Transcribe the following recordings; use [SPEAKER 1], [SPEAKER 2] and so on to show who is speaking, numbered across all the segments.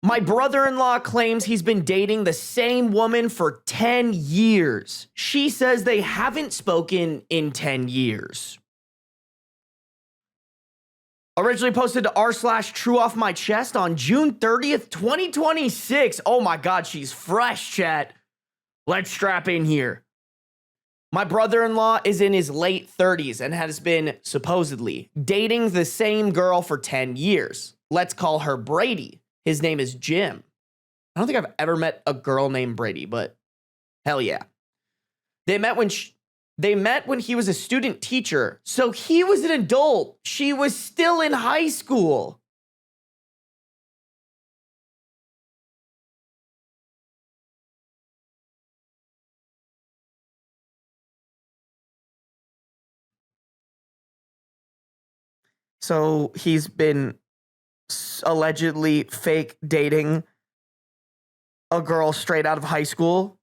[SPEAKER 1] My brother-in-law claims he's been dating the same woman for 10 years. She says they haven't spoken in 10 years. Originally posted to r/true off my chest on June 30th, 2026. Oh my God, she's fresh, chat. Let's strap in here. My brother-in-law is in his late 30s and has been supposedly dating the same girl for 10 years. Let's call her Brady. His name is Jim. I don't think I've ever met a girl named Brady, but hell yeah. They met when he was a student teacher, so he was an adult. She was still in high school. So he's been allegedly fake dating a girl straight out of high school.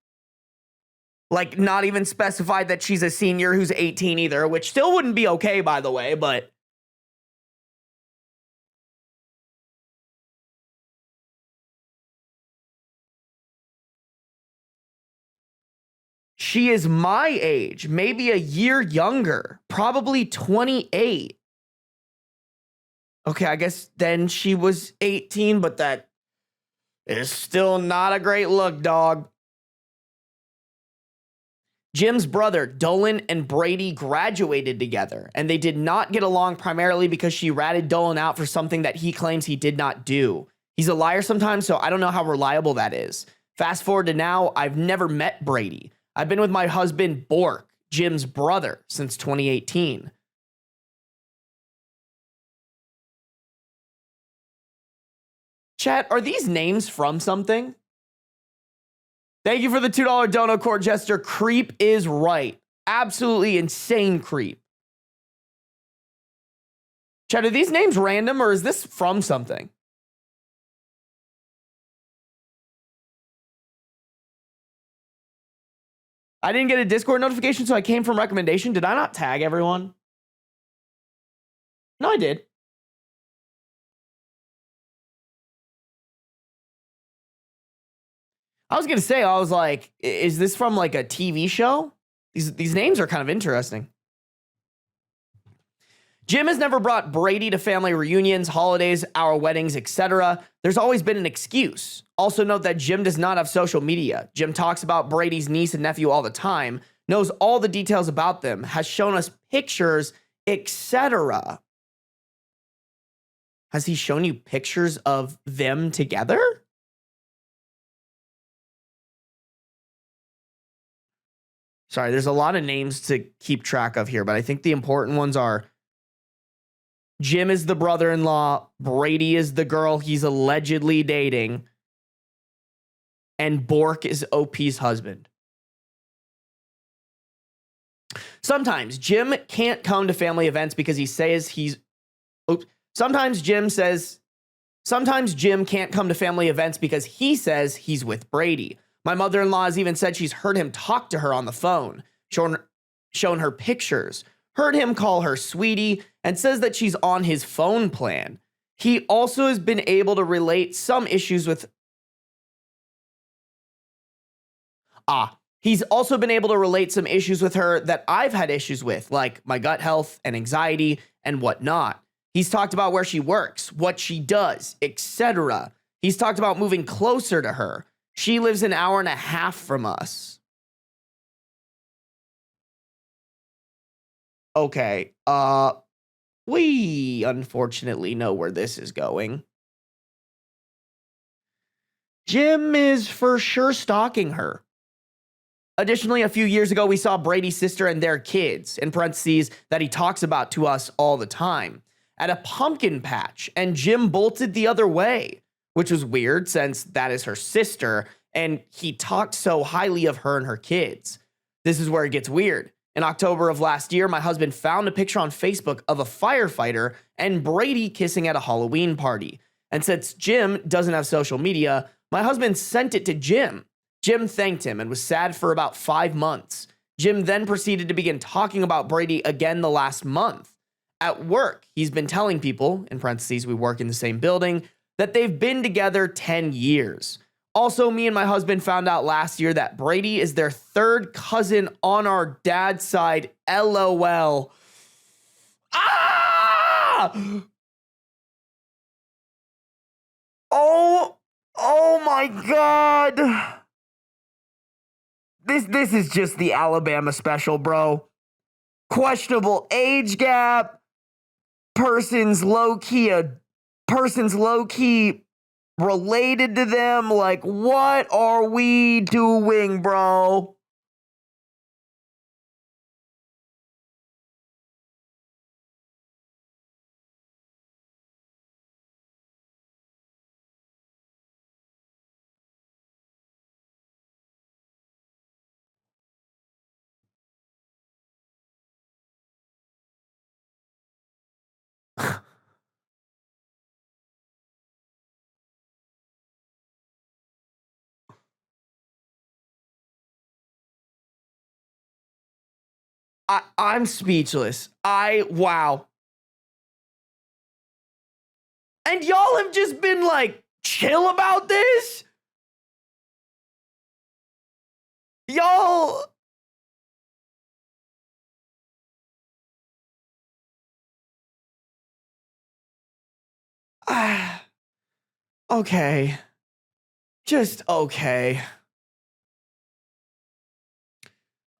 [SPEAKER 1] Like, not even specified that she's a senior who's 18 either, which still wouldn't be okay, by the way, but she is my age, maybe a year younger, probably 28. Okay, I guess then she was 18, but that is still not a great look, dog. Jim's brother, Dolan, and Brady graduated together, and they did not get along primarily because she ratted Dolan out for something that he claims he did not do. He's a liar sometimes, so I don't know how reliable that is. Fast forward to now, I've never met Brady. I've been with my husband, Bork, Jim's brother, since 2018. Chat, are these names from something? Thank you for the $2 dono, Court Jester. Creep is right. Absolutely insane creep. Chat, are these names random or is this from something? I didn't get a Discord notification, so I came from recommendation. Did I not tag everyone? No, I did. I was going to say, I was like, is this from like a TV show? These names are kind of interesting. Jim has never brought Brady to family reunions, holidays, our weddings, etc. There's always been an excuse. Also note that Jim does not have social media. Jim talks about Brady's niece and nephew all the time, knows all the details about them, has shown us pictures, etc. Has he shown you pictures of them together? Sorry, there's a lot of names to keep track of here, but I think the important ones are Jim is the brother-in-law, Brady is the girl he's allegedly dating, and Bork is OP's husband. Sometimes Jim can't come to family events because he says he's... Sometimes Jim can't come to family events because he says he's with Brady. My mother-in-law has even said she's heard him talk to her on the phone, shown her pictures, heard him call her sweetie, and says that she's on his phone plan. He also has been able to relate some issues with... He's also been able to relate some issues with her that I've had issues with, like my gut health and anxiety and whatnot. He's talked about where she works, what she does, etc. He's talked about moving closer to her. She lives an hour and a half from us. Okay, we unfortunately know where this is going. Jim is for sure stalking her. Additionally, a few years ago, we saw Brady's sister and their kids, in parentheses, that he talks about to us all the time, at a pumpkin patch, and Jim bolted the other way, which was weird since that is her sister, and he talked so highly of her and her kids. This is where it gets weird. In October of last year, my husband found a picture on Facebook of a firefighter and Brady kissing at a Halloween party. And since Jim doesn't have social media, my husband sent it to Jim. Jim thanked him and was sad for about 5 months. Jim then proceeded to begin talking about Brady again the last month. At work, he's been telling people, in parentheses, we work in the same building, that they've been together 10 years. Also, me and my husband found out last year that Brady is their third cousin on our dad's side. LOL. Ah! Oh my God. This is just the Alabama special, bro. Questionable age gap. Person's low-key related to them. Like, what are we doing, bro? I'm speechless. Wow. And y'all have just been like chill about this? Y'all. Okay. Just okay.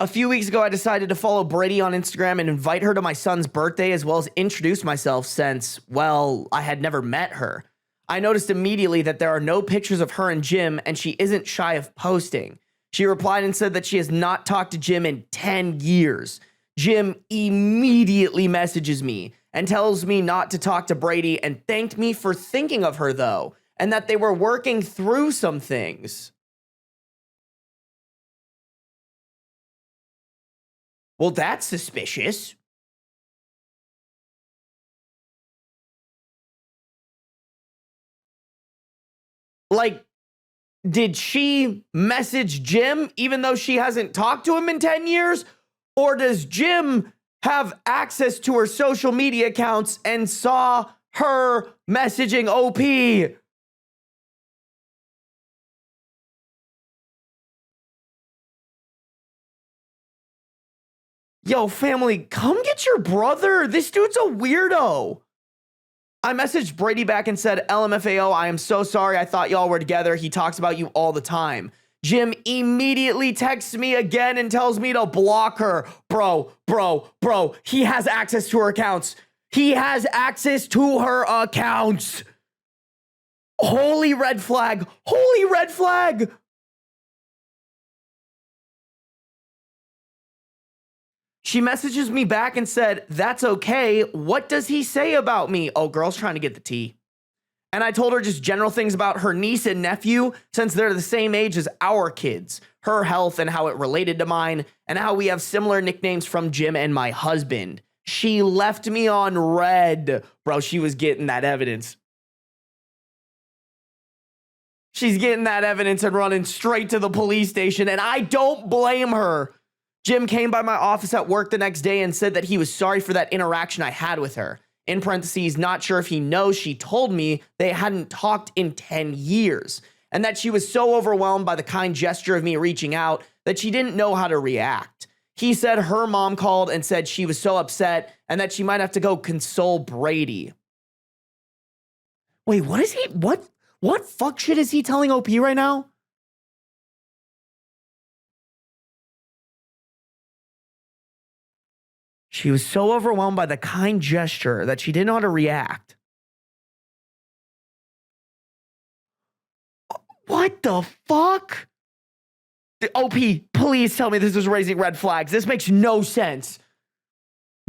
[SPEAKER 1] A few weeks ago, I decided to follow Brady on Instagram and invite her to my son's birthday, as well as introduce myself since, well, I had never met her. I noticed immediately that there are no pictures of her and Jim, and she isn't shy of posting. She replied and said that she has not talked to Jim in 10 years. Jim immediately messages me and tells me not to talk to Brady and thanked me for thinking of her, though, and that they were working through some things. Well, that's suspicious. Like, did she message Jim even though she hasn't talked to him in 10 years? Or does Jim have access to her social media accounts and saw her messaging OP? Yo, family, come get your brother. This dude's a weirdo. I messaged Brady back and said, LMFAO, I am so sorry. I thought y'all were together. He talks about you all the time. Jim immediately texts me again and tells me to block her. Bro. He has access to her accounts. He has access to her accounts. Holy red flag. Holy red flag. She messages me back and said, that's okay. What does he say about me? Oh, girl's trying to get the tea. And I told her just general things about her niece and nephew, since they're the same age as our kids, her health and how it related to mine, and how we have similar nicknames from Jim and my husband. She left me on red. Bro, she was getting that evidence. She's getting that evidence and running straight to the police station, and I don't blame her. Jim came by my office at work the next day and said that he was sorry for that interaction I had with her. In parentheses, not sure if he knows she told me they hadn't talked in 10 years, and that she was so overwhelmed by the kind gesture of me reaching out that she didn't know how to react. He said her mom called and said she was so upset and that she might have to go console Brady. Wait, what is he? What fuck shit is he telling OP right now? She was so overwhelmed by the kind gesture that she didn't know how to react. What the fuck? OP, please tell me this is raising red flags. This makes no sense.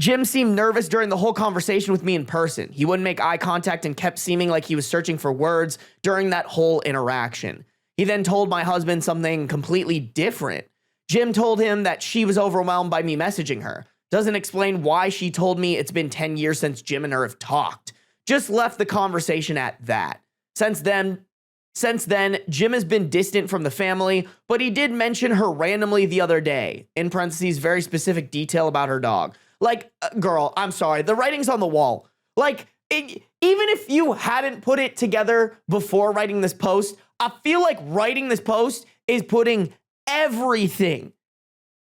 [SPEAKER 1] Jim seemed nervous during the whole conversation with me in person. He wouldn't make eye contact and kept seeming like he was searching for words during that whole interaction. He then told my husband something completely different. Jim told him that she was overwhelmed by me messaging her. Doesn't explain why she told me it's been 10 years since Jim and her have talked. Just left the conversation at that. Since then, Jim has been distant from the family, but he did mention her randomly the other day. In parentheses, very specific detail about her dog. Like, girl, I'm sorry. The writing's on the wall. Like, even if you hadn't put it together before writing this post, I feel like writing this post is putting everything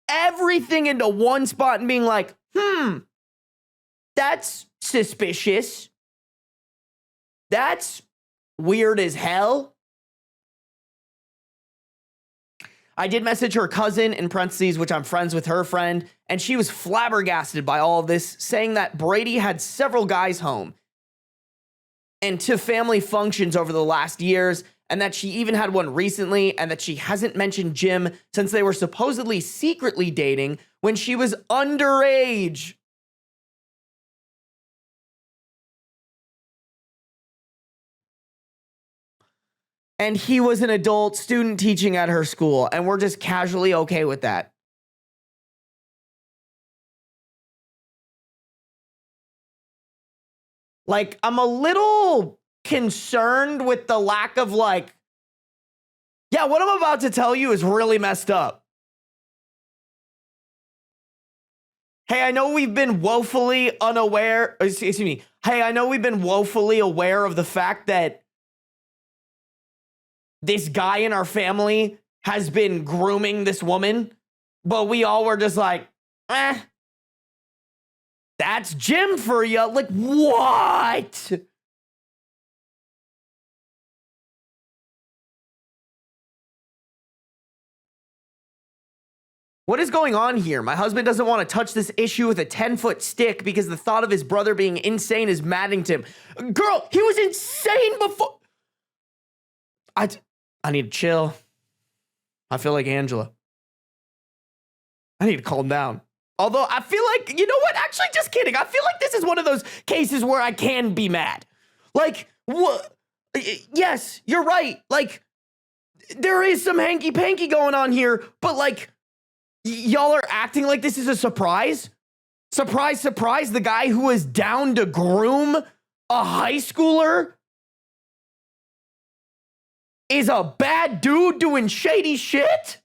[SPEAKER 1] into one spot and being like, that's suspicious. That's weird as hell. I did message her cousin, in parentheses, which I'm friends with her friend, and she was flabbergasted by all of this, saying that Brady had several guys home and to family functions over the last years, and that she even had one recently, and that she hasn't mentioned Jim since they were supposedly secretly dating when she was underage. And he was an adult student teaching at her school, and we're just casually okay with that. Like, I'm a little concerned with the lack of, like, yeah, what I'm about to tell you is really messed up. Hey, I know we've been woefully unaware, excuse me. Hey, I know we've been woefully aware of the fact that this guy in our family has been grooming this woman, but we all were just like, that's Jim for you. Like, what? What is going on here? My husband doesn't want to touch this issue with a 10-foot stick because the thought of his brother being insane is maddening to him. Girl, he was insane before. I need to chill. I feel like Angela. I need to calm down. Although I feel like, you know what? Actually, just kidding. I feel like this is one of those cases where I can be mad. Like, what? Yes, you're right. Like, there is some hanky-panky going on here, but like, y'all are acting like this is a surprise? Surprise, surprise, the guy who is down to groom a high schooler is a bad dude doing shady shit?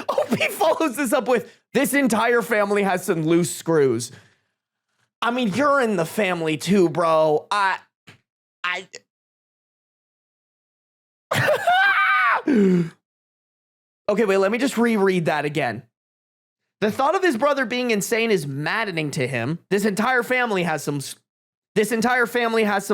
[SPEAKER 1] OP follows this up with, this entire family has some loose screws. I mean, you're in the family too, bro. Okay, wait, let me just reread that again. The thought of his brother being insane is maddening to him. This entire family has some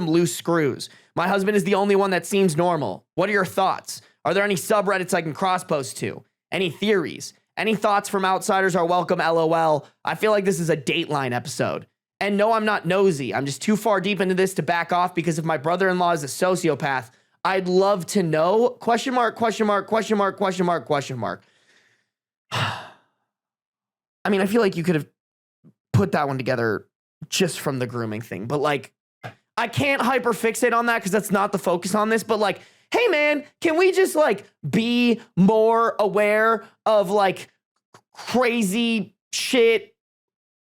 [SPEAKER 1] loose screws. My husband is the only one that seems normal. What are your thoughts? Are there any subreddits I can cross-post to? Any theories? Any thoughts from outsiders are welcome, LOL. I feel like this is a Dateline episode. And no, I'm not nosy. I'm just too far deep into this to back off because if my brother-in-law is a sociopath, I'd love to know, question mark, question mark, question mark, question mark, question mark. I mean, I feel like you could have put that one together just from the grooming thing, but like, I can't hyperfixate on that because that's not the focus on this, but like, hey man, can we just like be more aware of like crazy shit?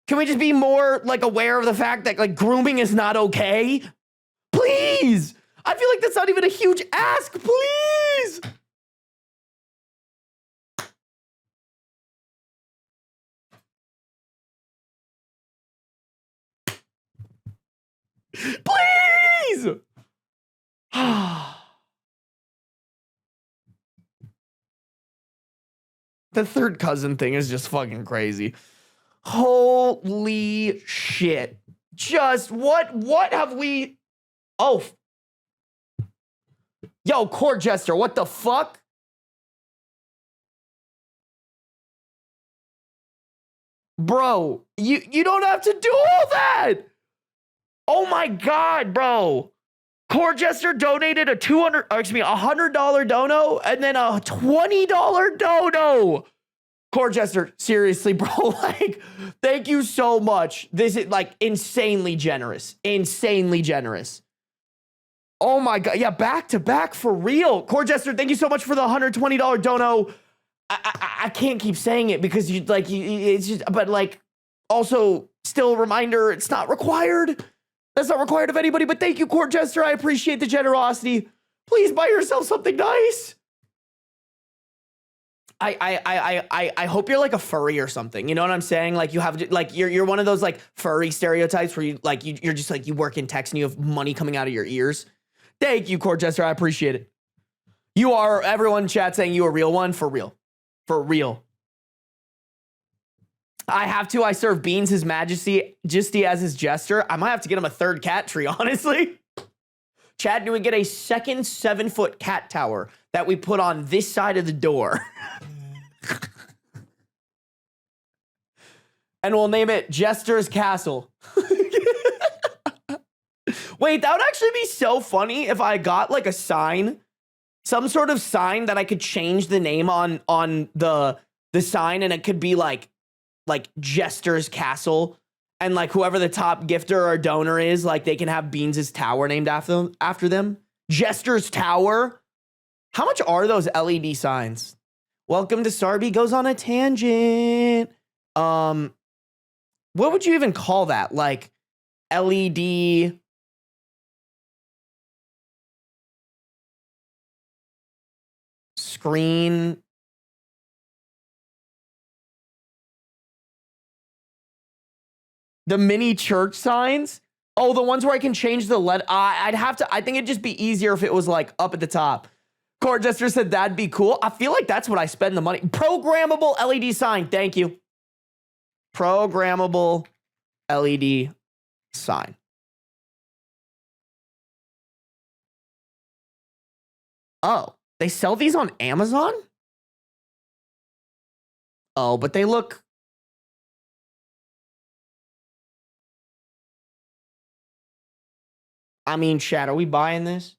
[SPEAKER 1] Can we just be more like aware of the fact that like grooming is not okay? Please. I feel like that's not even a huge ask, please. Please. The third cousin thing is just fucking crazy. Holy shit. Just what have we... Oh. Yo, court jester, what the fuck? Bro, you don't have to do all that. Oh my God, bro. Court jester donated a $100 dono and then a $20 dono. Court jester, seriously, bro, like, thank you so much. This is like insanely generous. Insanely generous. Oh my God. Yeah, back to back for real. Court jester, thank you so much for the $120 dono. I can't keep saying it because you like it's just, but like also still a reminder, it's not required. That's not required of anybody, but thank you, court jester. I appreciate the generosity. Please buy yourself something nice. I hope you're like a furry or something. You know what I'm saying? Like you have like you're one of those like furry stereotypes where you're just like you work in tech and you have money coming out of your ears. Thank you, Court Jester. I appreciate it. You are, everyone in chat saying you a real one. For real. For real. I serve Beans his majesty as his jester. I might have to get him a third cat tree, honestly. Chad, do we get a second 7-foot cat tower that we put on this side of the door? And we'll name it Jester's Castle. Wait, that would actually be so funny if I got like a sign, some sort of sign that I could change the name on the sign, and it could be like Jester's Castle, and like whoever the top gifter or donor is, like they can have Beans' tower named after them. Jester's Tower. How much are those LED signs? Welcome to Sarby goes on a tangent. What would you even call that? Like LED screen. The mini church signs? Oh, the ones where I can change the LED. I think it'd just be easier if it was like up at the top. Court Jester said that'd be cool. I feel like that's what I spend the money. Programmable LED sign. Thank you. Programmable LED sign. Oh, they sell these on Amazon? Oh, but they look... I mean, chat, are we buying this?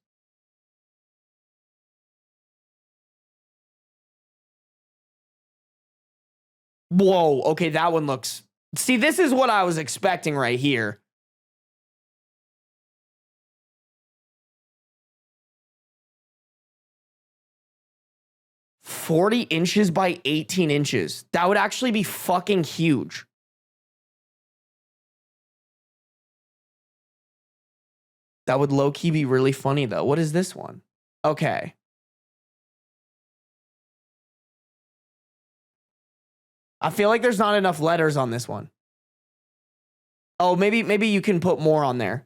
[SPEAKER 1] Whoa, okay, that one looks... See, this is what I was expecting right here. $40 inches by 18 inches. That would actually be fucking huge. That would low-key be really funny, though. What is this one? Okay. I feel like there's not enough letters on this one. Oh, maybe you can put more on there.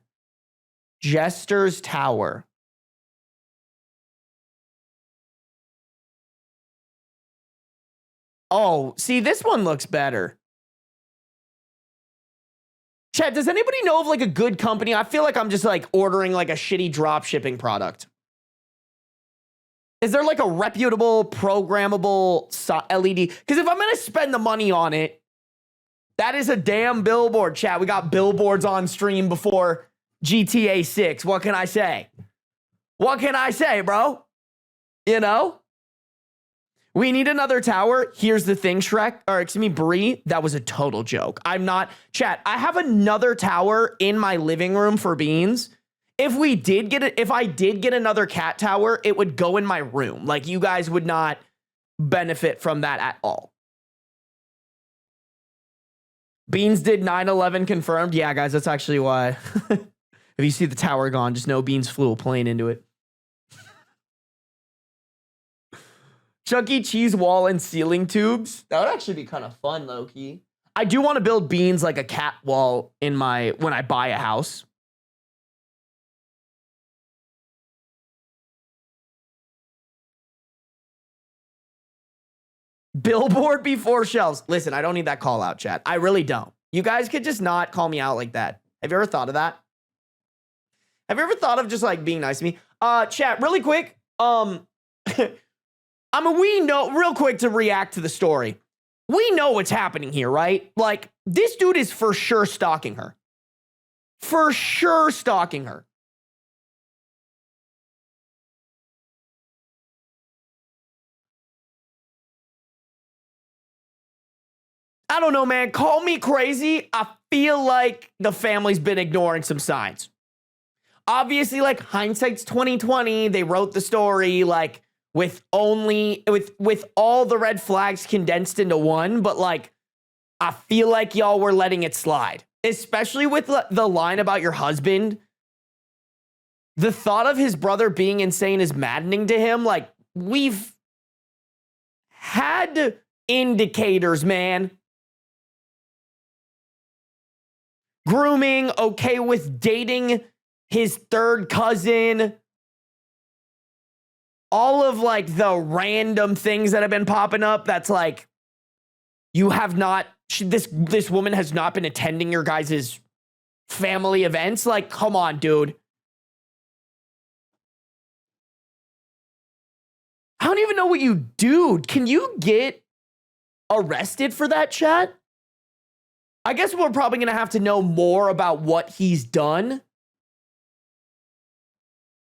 [SPEAKER 1] Jester's Tower. Oh, see, this one looks better. Chat, does anybody know of like a good company? I feel like I'm just like ordering like a shitty drop shipping product. Is there like a reputable, programmable LED? Because if I'm going to spend the money on it, that is a damn billboard, chat. We got billboards on stream before GTA 6. What can I say? What can I say, bro? You know? We need another tower. Here's the thing, Shrek, or excuse me, Bree. That was a total joke. I'm not, chat. I have another tower in my living room for Beans. If I did get another cat tower, it would go in my room. Like you guys would not benefit from that at all. Beans did 9/11 confirmed. Yeah, guys, that's actually why. If you see the tower gone, just know Beans flew a plane into it. Chuck E. Cheese wall and ceiling tubes. That would actually be kind of fun, low-key. I do want to build Beans like a cat wall in when I buy a house. Billboard before shelves. Listen, I don't need that call out, chat. I really don't. You guys could just not call me out like that. Have you ever thought of that? Have you ever thought of just like being nice to me? Chat, really quick. We know, real quick to react to the story. We know what's happening here, right? Like, this dude is for sure stalking her. For sure stalking her. I don't know, man. Call me crazy. I feel like the family's been ignoring some signs. Obviously, like, hindsight's 2020. They wrote the story, like, with all the red flags condensed into one, but like, I feel like y'all were letting it slide, especially with the line about your husband. The thought of his brother being insane is maddening to him. Like, we've had indicators, man. Grooming, okay with dating his third cousin. All of like the random things that have been popping up. That's like, you have not, this woman has not been attending your guys' family events. Like, come on, dude. I don't even know what you do. Can you get arrested for that, chat? I guess we're probably going to have to know more about what he's done.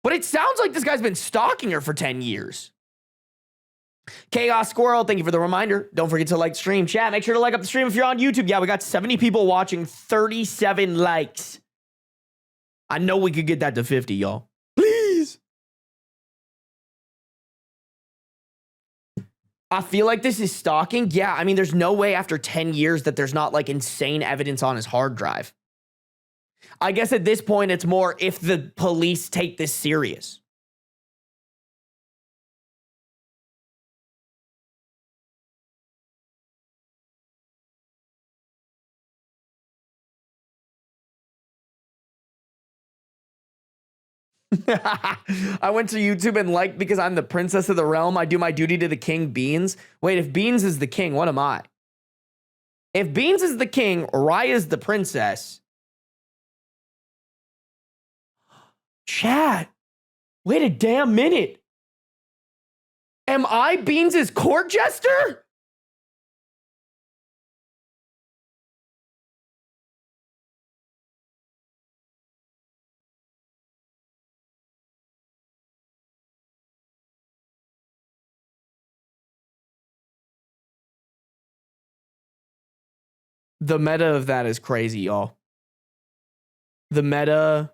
[SPEAKER 1] But it sounds like this guy's been stalking her for 10 years. Chaos Squirrel, thank you for the reminder. Don't forget to like the stream. Chat, make sure to like up the stream if you're on YouTube. Yeah, we got 70 people watching, 37 likes. I know we could get that to 50, y'all. Please. I feel like this is stalking. Yeah, I mean, there's no way after 10 years that there's not like insane evidence on his hard drive. I guess at this point, it's more if the police take this serious. I went to YouTube and liked because I'm the princess of the realm. I do my duty to the king, Beans. Wait, if Beans is the king, what am I? If Beans is the king, Raya's the princess. Chat, wait a damn minute. Am I Beans' court jester? The meta of that is crazy, y'all. The meta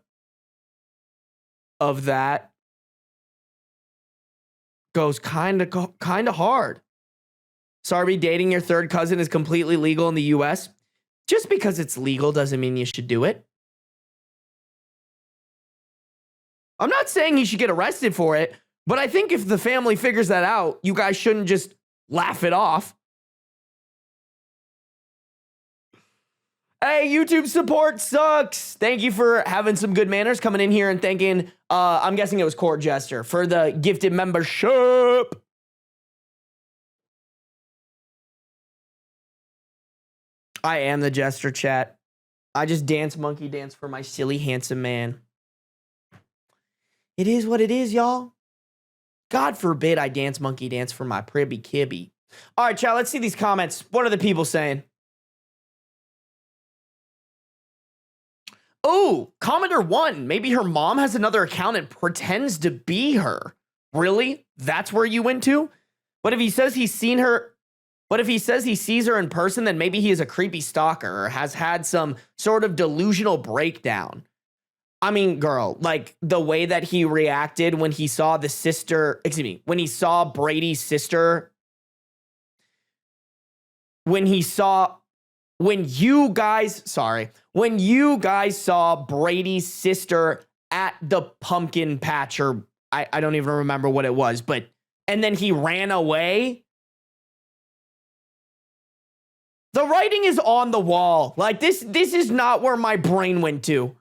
[SPEAKER 1] of that goes kind of hard. Sarby, dating your third cousin is completely legal in the US. Just because it's legal doesn't mean you should do it. I'm not saying he should get arrested for it, but I think if the family figures that out, you guys shouldn't just laugh it off. Hey, YouTube support sucks. Thank you for having some good manners, coming in here and thanking, I'm guessing it was Court Jester, for the gifted membership. I am the Jester, chat. I just dance monkey dance for my silly handsome man. It is what it is, y'all. God forbid I dance monkey dance for my pribby kibby. All right, chat, let's see these comments. What are the people saying? Oh, commenter 1. Maybe her mom has another account and pretends to be her. Really? That's where you went to? But if he says he's seen her, but if he says he sees her in person, then maybe he is a creepy stalker or has had some sort of delusional breakdown. I mean, girl, like the way that he reacted when he saw the sister, excuse me, when he saw Brady's sister, when you guys saw Brady's sister at the pumpkin patch, or I don't even remember what it was, but, and then he ran away. The writing is on the wall. Like this is not where my brain went to.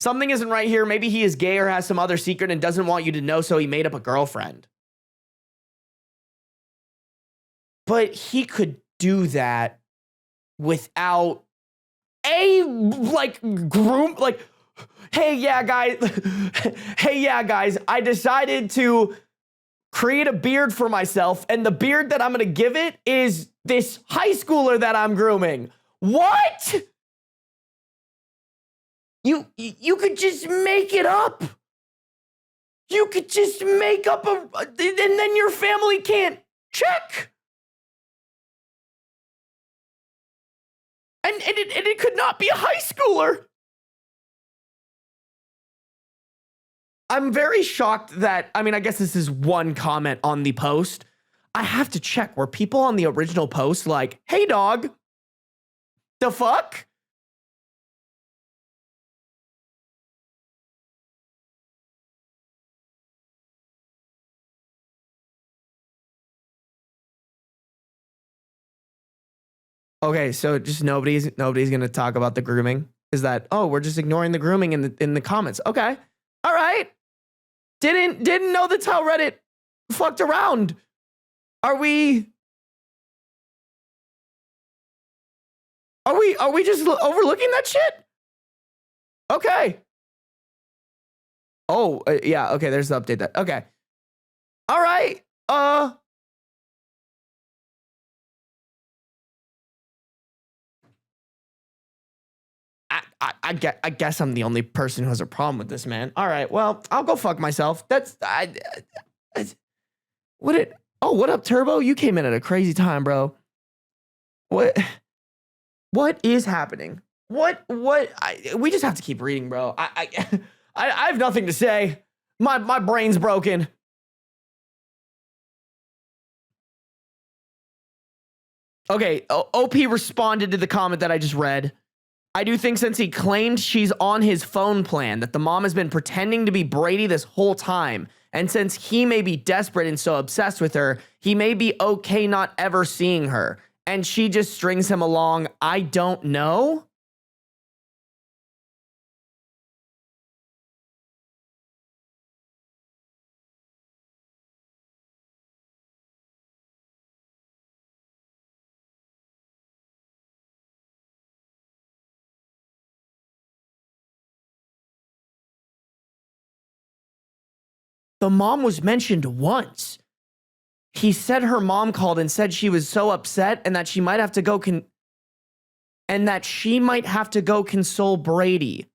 [SPEAKER 1] Something isn't right here. Maybe he is gay or has some other secret and doesn't want you to know, so he made up a girlfriend. But he could do that without hey yeah guys, I decided to create a beard for myself, and the beard that I'm gonna give it is this high schooler that I'm grooming. What? You could just make it up. You could just make up and then your family can't check. And it could not be a high schooler. I'm very shocked that, I mean, I guess this is one comment on the post. I have to check. Were people on the original post like, hey dog, the fuck? Okay, so just nobody's gonna talk about the grooming. Is that, oh, we're just ignoring the grooming in the comments. Okay. All right. Didn't know that's how Reddit fucked around. Are we just overlooking that shit? Okay. Oh, yeah, okay, there's the update that. Okay. All right. I guess I'm the only person who has a problem with this, man. All right, well, I'll go fuck myself. What up, Turbo? You came in at a crazy time, bro. What is happening? We just have to keep reading, bro. I have nothing to say. My brain's broken. Okay, OP responded to the comment that I just read. I do think since he claimed she's on his phone plan, that the mom has been pretending to be Brady this whole time. And since he may be desperate and so obsessed with her, he may be okay not ever seeing her. And she just strings him along. I don't know. The mom was mentioned once. He said her mom called and said she was so upset and that she might have to go console Brady.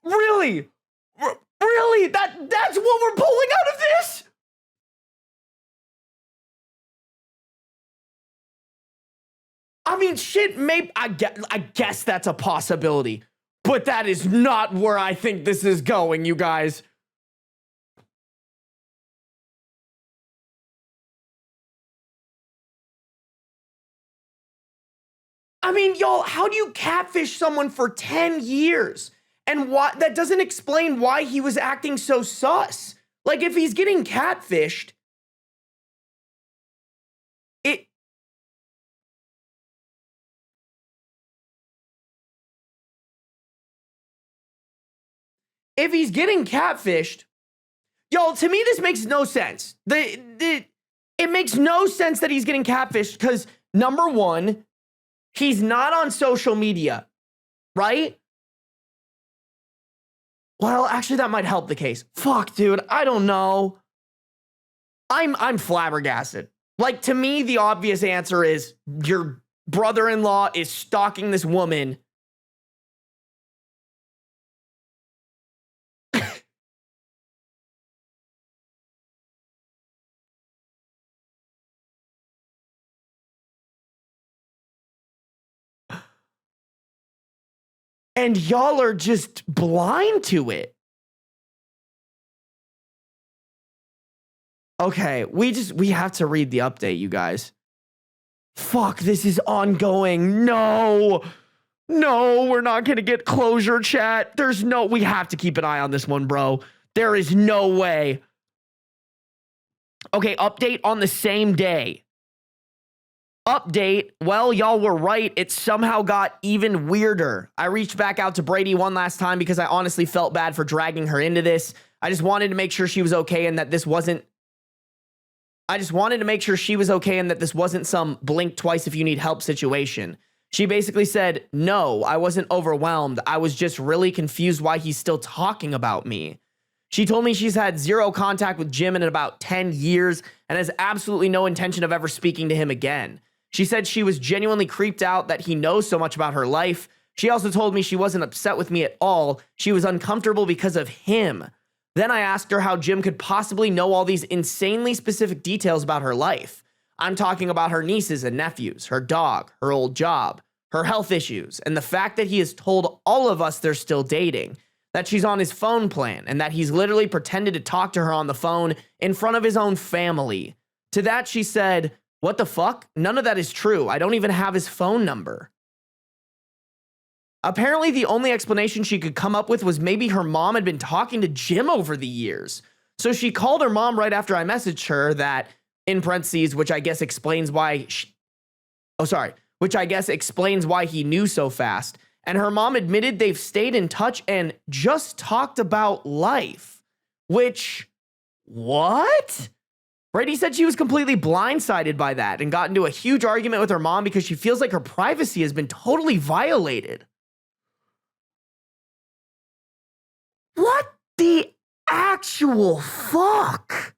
[SPEAKER 1] Really? Really? That's what we're pulling out of this? I mean, shit, maybe I guess that's a possibility, but that is not where I think this is going, you guys. I mean, y'all, how do you catfish someone for 10 years? And why that doesn't explain why he was acting so sus. Like, if he's getting catfished, if he's getting catfished, y'all, to me, this makes no sense. It makes no sense that he's getting catfished because, number one, he's not on social media, right? Well, actually, that might help the case. Fuck, dude, I don't know. I'm flabbergasted. Like, to me, the obvious answer is your brother-in-law is stalking this woman. And y'all are just blind to it. Okay, we have to read the update, you guys. Fuck, this is ongoing. No, we're not gonna get closure, chat. We have to keep an eye on this one, bro. There is no way. Okay, update on the same day. Update, well, y'all were right. It somehow got even weirder. I reached back out to Brady one last time because I honestly felt bad for dragging her into this. I just wanted to make sure she was okay and that this wasn't some blink twice if you need help situation. She basically said, no, I wasn't overwhelmed. I was just really confused why he's still talking about me. She told me she's had zero contact with Jim in about 10 years and has absolutely no intention of ever speaking to him again. She said she was genuinely creeped out that he knows so much about her life. She also told me she wasn't upset with me at all. She was uncomfortable because of him. Then I asked her how Jim could possibly know all these insanely specific details about her life. I'm talking about her nieces and nephews, her dog, her old job, her health issues, and the fact that he has told all of us they're still dating, that she's on his phone plan, and that he's literally pretended to talk to her on the phone in front of his own family. To that, she said, what the fuck? None of that is true. I don't even have his phone number. Apparently, the only explanation she could come up with was maybe her mom had been talking to Jim over the years. So she called her mom right after I messaged her that, in parentheses, which I guess explains why which I guess explains why he knew so fast. And her mom admitted they've stayed in touch and just talked about life. Which, what? Brady said she was completely blindsided by that and got into a huge argument with her mom because she feels like her privacy has been totally violated. What the actual fuck?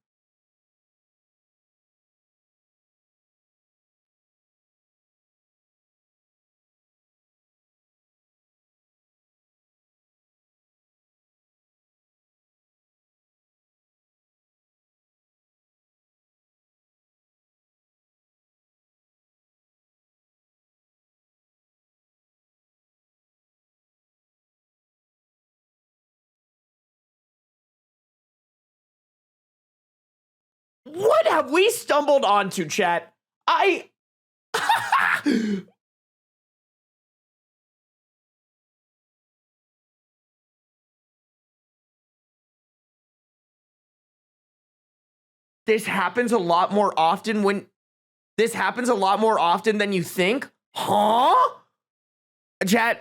[SPEAKER 1] What have we stumbled onto, chat? This happens a lot more often than you think. Huh? Chat,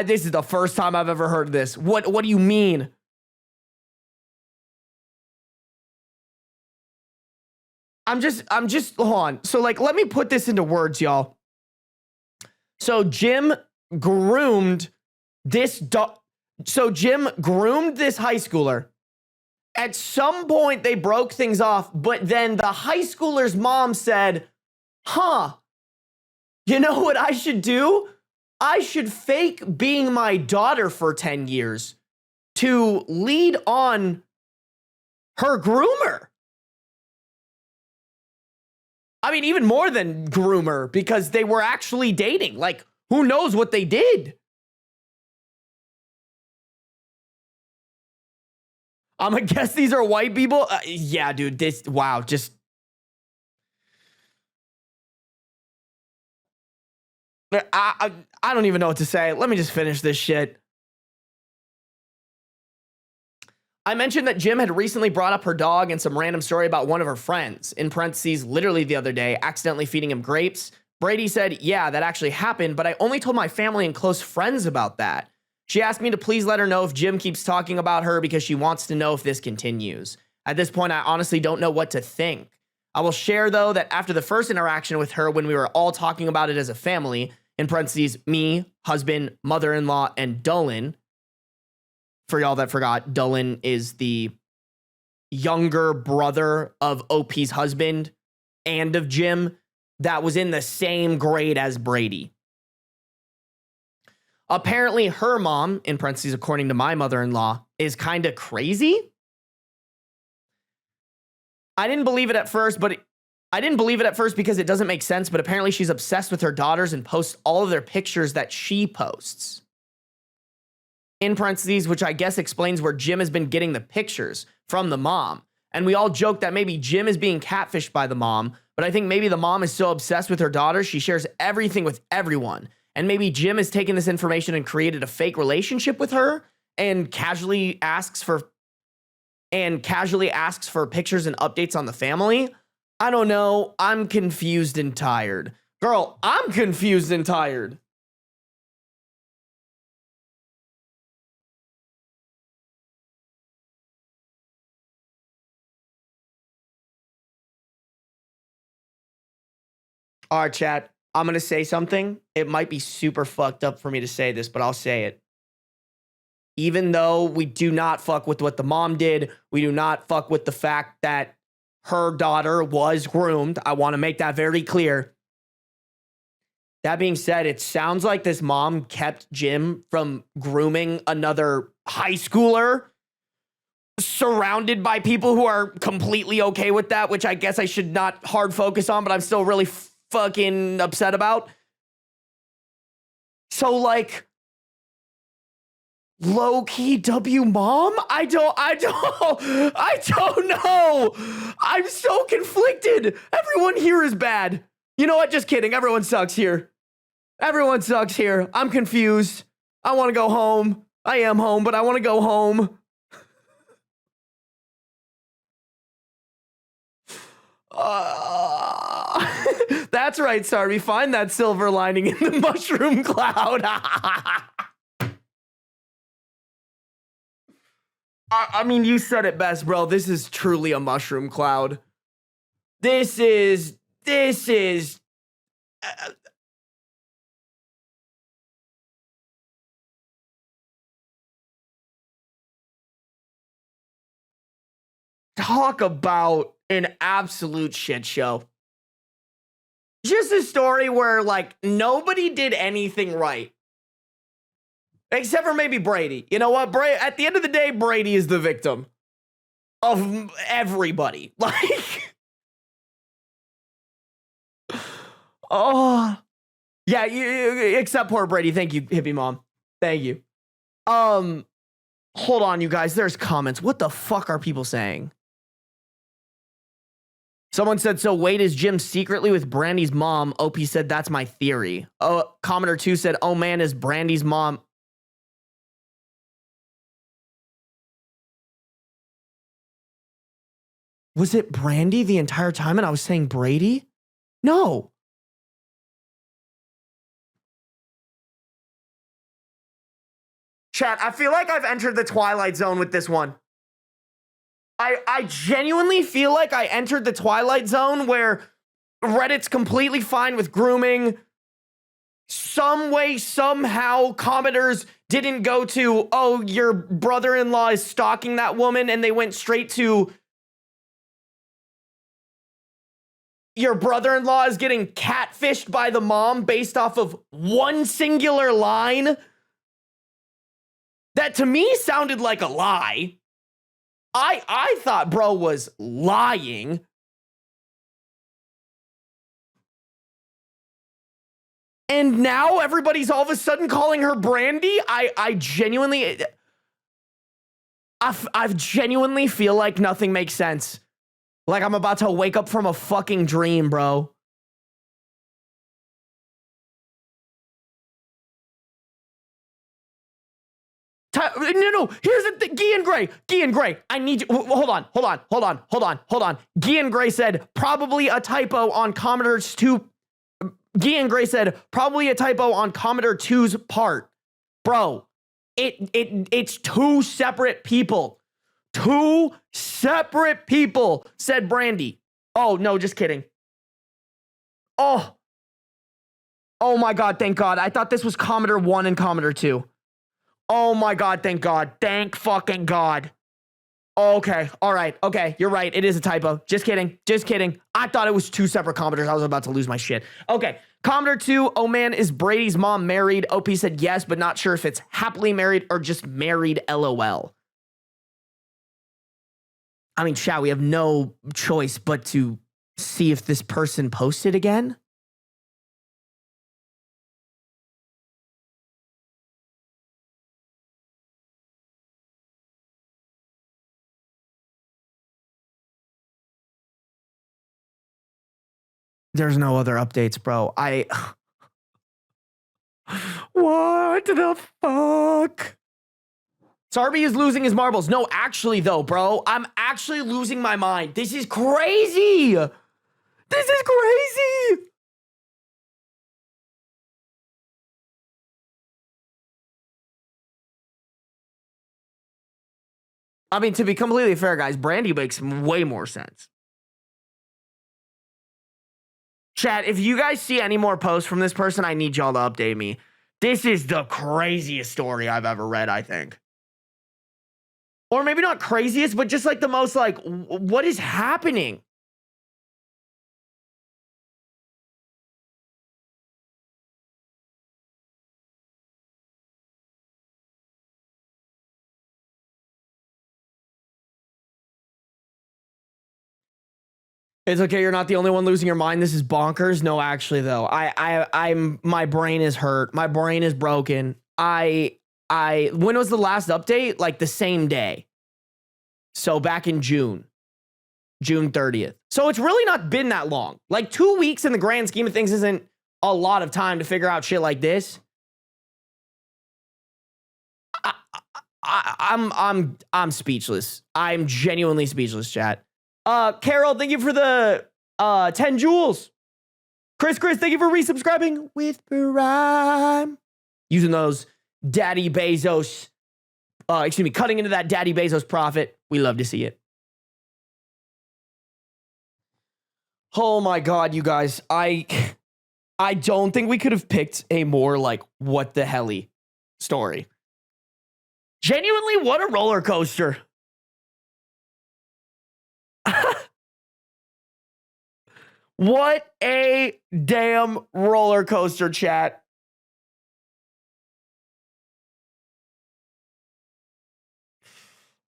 [SPEAKER 1] this is the first time I've ever heard this. What do you mean? I'm just hold on. So like, let me put this into words, y'all. So Jim groomed this high schooler. At some point they broke things off, but then the high schooler's mom said, huh, you know what I should do? I should fake being my daughter for 10 years to lead on her groomer. I mean, even more than groomer, because they were actually dating. Like, who knows what they did? I'm gonna guess these are white people. Yeah, dude, wow, just. I don't even know what to say. Let me just finish this shit. I mentioned that Jim had recently brought up her dog and some random story about one of her friends, in parentheses, literally the other day, accidentally feeding him grapes. Brady said, yeah, that actually happened, but I only told my family and close friends about that. She asked me to please let her know if Jim keeps talking about her because she wants to know if this continues. At this point, I honestly don't know what to think. I will share, though, that after the first interaction with her when we were all talking about it as a family, in parentheses, me, husband, mother-in-law, and Dolan. For y'all that forgot, Dolan is the younger brother of OP's husband and of Jim that was in the same grade as Brady. Apparently, her mom, in parentheses, according to my mother-in-law, is kind of crazy. I didn't believe it at first because it doesn't make sense, but apparently she's obsessed with her daughters and posts all of their pictures that she posts. In parentheses, which I guess explains where Jim has been getting the pictures from the mom. And we all joke that maybe Jim is being catfished by the mom, but I think maybe the mom is so obsessed with her daughter, she shares everything with everyone. And maybe Jim has taken this information and created a fake relationship with her and casually asks for pictures and updates on the family. I don't know. I'm confused and tired. Girl, I'm confused and tired. All right, chat. I'm going to say something. It might be super fucked up for me to say this, but I'll say it. Even though we do not fuck with what the mom did, we do not fuck with the fact that her daughter was groomed. I want to make that very clear. That being said, it sounds like this mom kept Jim from grooming another high schooler surrounded by people who are completely okay with that, which I guess I should not hard focus on, but I'm still really fucking upset about. So like, low-key W mom? I don't know. I'm so conflicted. Everyone here is bad. You know what? Just kidding. Everyone sucks here. I'm confused. I want to go home. I am home, but I want to go home. That's right, Sarby. Find that silver lining in the mushroom cloud. I mean, you said it best, bro. This is truly a mushroom cloud. This is. Talk about an absolute shit show. Just a story where, like, nobody did anything right. Except for maybe Brady. You know what? At the end of the day, Brady is the victim of everybody. Like, oh, yeah, except poor Brady. Thank you, hippie mom. Thank you. Hold on, you guys. There's comments. What the fuck are people saying? Someone said, so Wade is Jim secretly with Brandy's mom. OP said, that's my theory. Commenter 2 said, oh man, is Brandy's mom. Was it Brandy the entire time and I was saying Brady? No. Chat, I feel like I've entered the Twilight Zone with this one. I genuinely feel like I entered the Twilight Zone where Reddit's completely fine with grooming. Some way, somehow, commenters didn't go to, oh, your brother-in-law is stalking that woman, and they went straight to, your brother-in-law is getting catfished by the mom based off of one singular line. That to me sounded like a lie. I thought bro was lying. And now everybody's all of a sudden calling her Brandy. I genuinely feel like nothing makes sense. Like I'm about to wake up from a fucking dream, bro. No. Here's the thing. Gian Gray. I need you. Hold on. Gian Gray said probably a typo on Commodore 2. Gian Gray said probably a typo on Commodore 2's part. Bro, it's two separate people. Two separate people said Brandy. Oh, no, just kidding. Oh my God, thank God. I thought this was Commodore 1 and Commodore 2. Oh my God, thank God. Thank fucking God. Okay, all right. Okay, you're right. It is a typo. Just kidding. I thought it was two separate Commodores. I was about to lose my shit. Okay, Commodore 2, oh man, is Brady's mom married? OP said yes, but not sure if it's happily married or just married, LOL. I mean, chat, we have no choice but to see if this person posted again. There's no other updates, bro. What the fuck? Sarby is losing his marbles. No, actually, though, bro. I'm actually losing my mind. This is crazy. This is crazy. I mean, to be completely fair, guys, Brandy makes way more sense. Chat, if you guys see any more posts from this person, I need y'all to update me. This is the craziest story I've ever read, I think. Or maybe not craziest, but just like the most like, what is happening? It's okay. You're not the only one losing your mind. This is bonkers. No, actually, though, I'm my brain is hurt. My brain is broken. When was the last update? Like the same day. So back in June 30th. So it's really not been that long. Like 2 weeks in the grand scheme of things isn't a lot of time to figure out shit like this. I'm speechless. I'm genuinely speechless, chat. Carol, thank you for the 10 jewels. Chris, thank you for resubscribing with Prime. Using those Daddy Bezos, cutting into that Daddy Bezos profit. We love to see it. Oh my God, you guys. I don't think we could have picked a more like what the helly story. Genuinely, what a roller coaster. What a damn roller coaster, chat.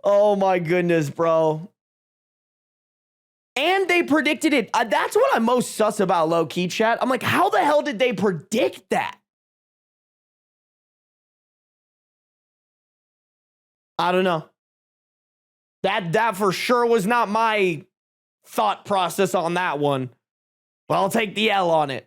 [SPEAKER 1] Oh my goodness, bro. And they predicted it. That's what I'm most sus about, low-key, chat. I'm like, how the hell did they predict that? I don't know. That for sure was not my thought process on that one. But I'll take the L on it.